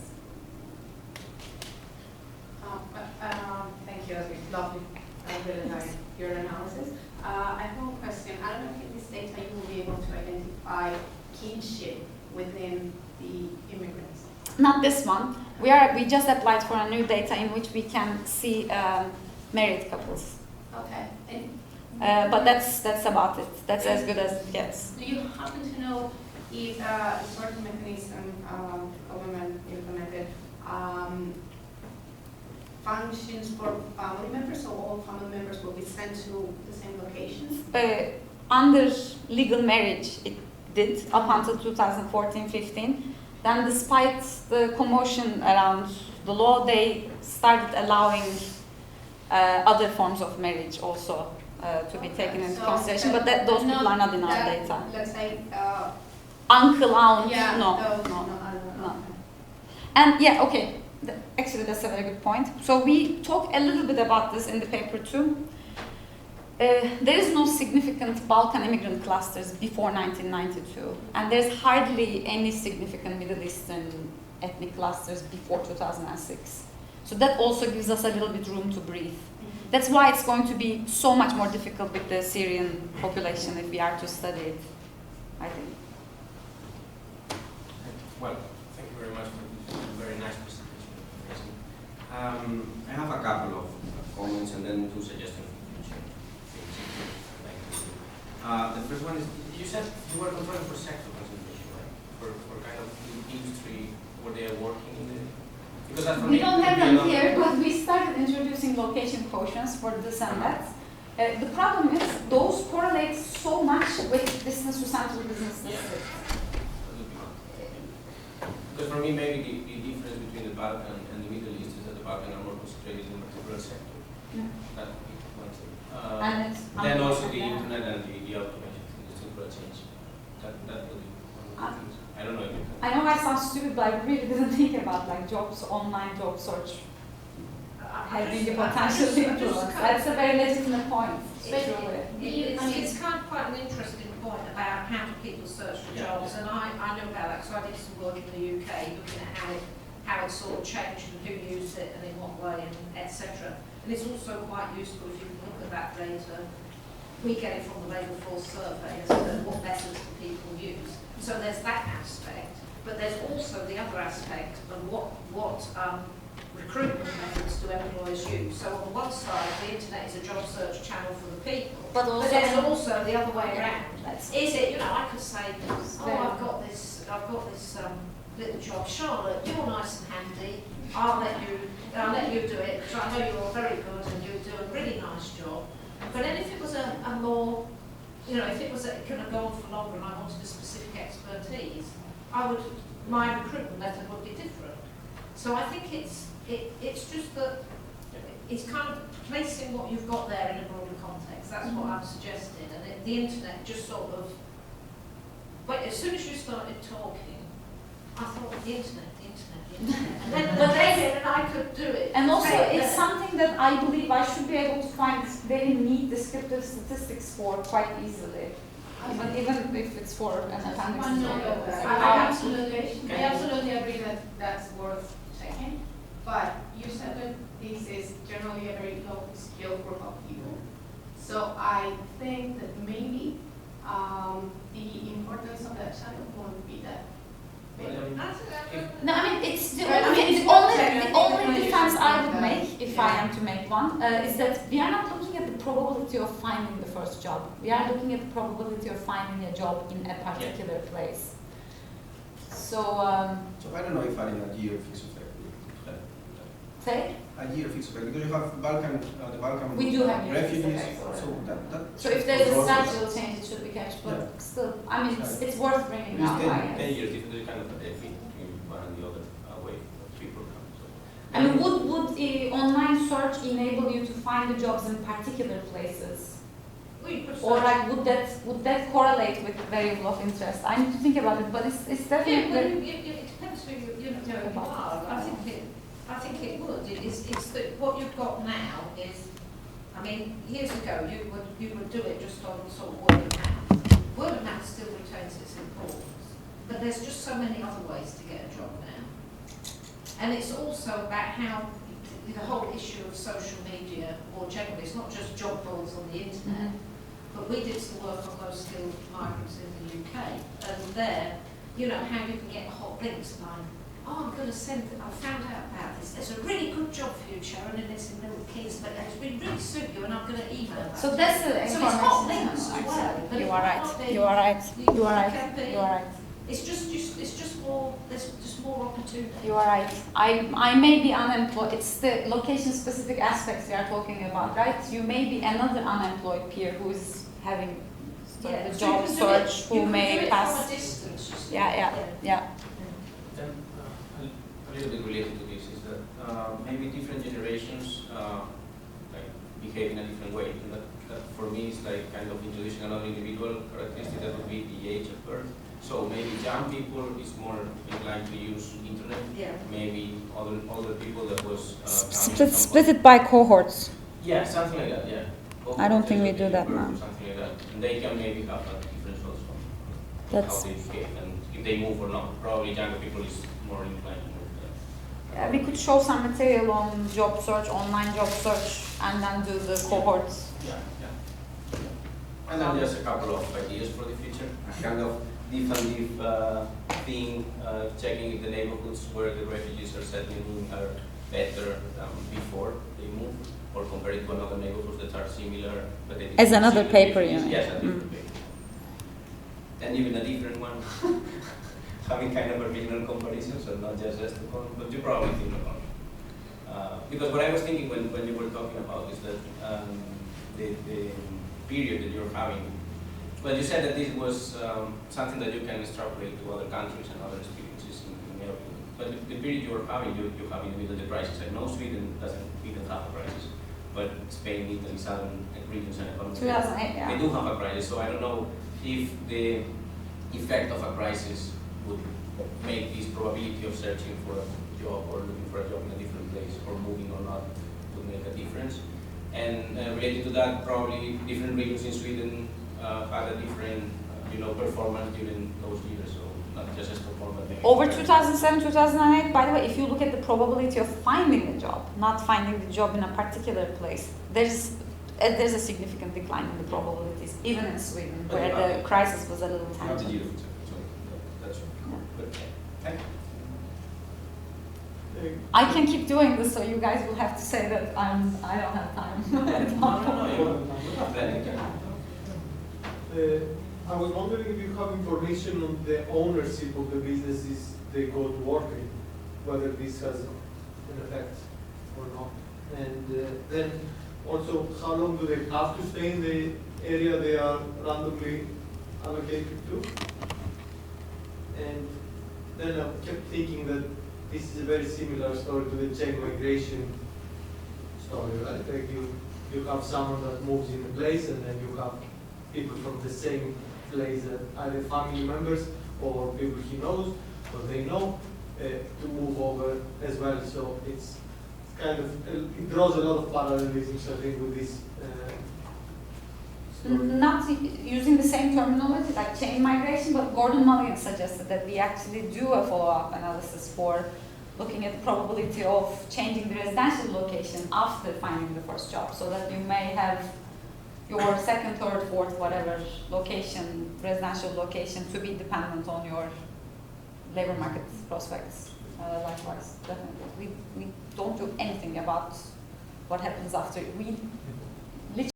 I: Thank you, Ozge. Lovely. I really like your analysis. I have one question. I don't know if in this data you will be able to identify kinship within the immigrants.
C: Not this one. We just applied for a new data in which we can see married couples.
I: Okay.
C: But that's about it. That's as good as it gets.
I: Do you happen to know if a certain mechanism government implemented functions for family members, so all family members will be sent to the same locations?
C: Under legal marriage, it did up until 2014-15. Then, despite the commotion around the law, they started allowing other forms of marriage also to be taken into consideration. But those people are not in our data.
I: Let's say
C: uncle, aunt,
I: yeah,
C: no. And okay. Actually, that's a very good point. So we talk a little bit about this in the paper too. There is no significant Balkan immigrant clusters before 1992, and there's hardly any significant Middle Eastern ethnic clusters before 2006. So that also gives us a little bit room to breathe. That's why it's going to be so much more difficult with the Syrian population if we are to study it, I think.
J: Well, thank you very much for this very nice presentation. I have a couple of comments and then two suggestions for future things like to do. The first one is, you said you were controlling for sector concentration, right? For kind of industry where they are working in the... Because that's for
C: we
J: me,
C: don't have them here, but we started introducing location quotients for this and that. The problem is those correlate so much with distance to central business districts.
J: Because for me, maybe the difference between the Balkan and the Middle East is that the Balkan are more concentrated in a particular sector. That would be one thing. Then also the internet and the automation, the structural change. That would be one of the things. I don't know if you can.
C: I know I sound stupid, but I really didn't think about like jobs, online job search having a potential influence. That's a very legitimate point.
G: It's kind of quite an interesting point about how do people search for jobs, and I know about that because I did some work in the UK looking at how it sort of changed and who used it and in what way and etc. And it's also quite useful if you can look at that data. We get it from the labour force survey as to what methods do people use. So there's that aspect, but there's also the other aspect of what recruitment methods do employers use. So on one side, the internet is a job search channel for the people, but there's also the other way around. Is it? I could say, I've got this little job, Charlotte. You're nice and handy. I'll let you do it. So I know you're very good and you do a really nice job. But then if it was a more, if it was could have gone for longer and I wanted a specific expertise, my recruitment method would be different. So I think it's just that it's kind of placing what you've got there in a broader context. That's what I'm suggesting. And the internet just sort of, but as soon as you started talking, I thought the internet. And then I could do it.
C: And also, it's something that I believe I should be able to find very neat descriptive statistics for quite easily. even if it's for an appendix.
I: I absolutely agree that that's worth checking, but you said that this is generally a very low skill group of people. So I think that maybe the importance of that channel won't be that big.
C: No, I mean, it's the only difference I would make, if I am to make one, is that we are not looking at the probability of finding the first job. We are looking at the probability of finding a job in a particular place. So
K: I don't know if adding a year fixed effect would help.
C: say?
K: A year fixed effect, because you have Balkan, the Balkan
C: We do have year fixed
K: refugees,
C: effect already.
K: so
C: if there's a
K: controls it.
C: structural change, it should be kept. But
K: Yeah.
C: still, I mean, it's worth bringing up.
J: 10 years difference kind of a between one and the other way people come. So.
C: I mean, would the online search enable you to find the jobs in particular places? Or like would that correlate with the variable of interest? I need to think about it, but it's definitely.
G: Yeah, it depends who you are. I think it would. It's that what you've got now is, I mean, years ago you would do it just on sort of word of mouth. Word of mouth still retains its importance, but there's just so many other ways to get a job now. And it's also about how the whole issue of social media more generally, it's not just job boards on the internet, but we did some work on low skilled migrants in the UK, and there, you know, how you can get hot links by, oh, I'm going to send, I found out about this, there's a really good job for you, Sharon, and it's in Milton Keynes, but it's been really suit you, and I'm going to email that.
C: So that's the
G: So it's hot links as well. but
C: You
G: it
C: are
G: might
C: right.
G: not be-
C: You are right.
G: you
C: You are right.
G: can be-
C: You are right.
G: It's just more, there's just more opportunity.
C: You are right. I may be unemployed. It's the location-specific aspects we are talking about, right? You may be another unemployed peer who is having sort of a
G: So
C: job
G: you can do
C: search,
G: it-
C: who
G: you can
C: may
G: do it
C: pass.
G: from a distance, you see.
C: Yeah.
J: Then a little bit related to this is that maybe different generations like behave in a different way. And that for me is like kind of introducing another individual characteristic that would be the age of birth. So maybe young people is more inclined to use internet.
G: Yeah.
J: Maybe older people that was
C: Split it by cohorts.
J: Yeah, something like that. Yeah.
C: I don't think we do that
J: Or
C: now.
J: something like that. And they can maybe have a difference also on
C: That's-
J: how they behave and if they move or not. Probably younger people is more inclined to move.
C: We could show some material on job search, online job search, and then do the cohorts.
J: Yeah. And then just a couple of ideas for the future. A kind of defensive thing, checking if the neighborhoods where the refugees are settling are better than before they move, or compare it to another neighborhoods that are similar. But they
C: As another
J: similar
C: paper, you
J: refugees.
C: mean?
J: Yes, a different paper. And even a different one, having kind of a regional comparison, so not just Stockholm, but you probably think about it. Because what I was thinking when you were talking about is that the period that you're having. Well, you said that this was something that you can extrapolate to other countries and other experiences in Europe. But the period you're having, you have in the middle the crisis. I know Sweden doesn't even have a crisis, but Spain, Italy, southern regions and economies,
C: 2008, yeah.
J: they do have a crisis. So I don't know if the effect of a crisis would make this probability of searching for a job or looking for a job in a different place or moving or not would make a difference. And related to that, probably different regions in Sweden had a different, performance during those years. So not just Stockholm, but maybe
C: Over 2007, 2008, by the way, if you look at the probability of finding a job, not finding the job in a particular place, there's a significant decline in the probabilities, even in Sweden,
J: But
C: where the crisis was a little
J: You have the
C: tiny.
J: geo-coded, so that's right. But thank you.
C: I can keep doing this, so you guys will have to say that I don't have time.
F: I was wondering if you have information on the ownership of the businesses they go to work in, whether this has an effect or not. And then also, how long do they have to stay in the area they are randomly allocated to? And then I kept thinking that this is a very similar story to the Czech migration story, right? Like you have someone that moves in a place, and then you have people from the same place, either family members or people he knows or they know, to move over as well. So it's kind of, it draws a lot of parallelisms, I think, with this
C: Not using the same terminology like chain migration, but Gordon Mulligan suggested that we actually do a follow-up analysis for looking at the probability of changing the residential location after finding the first job, so that you may have your second, third, fourth, whatever location, residential location, to be dependent on your labor market prospects. Likewise, definitely. We don't do anything about what happens after. We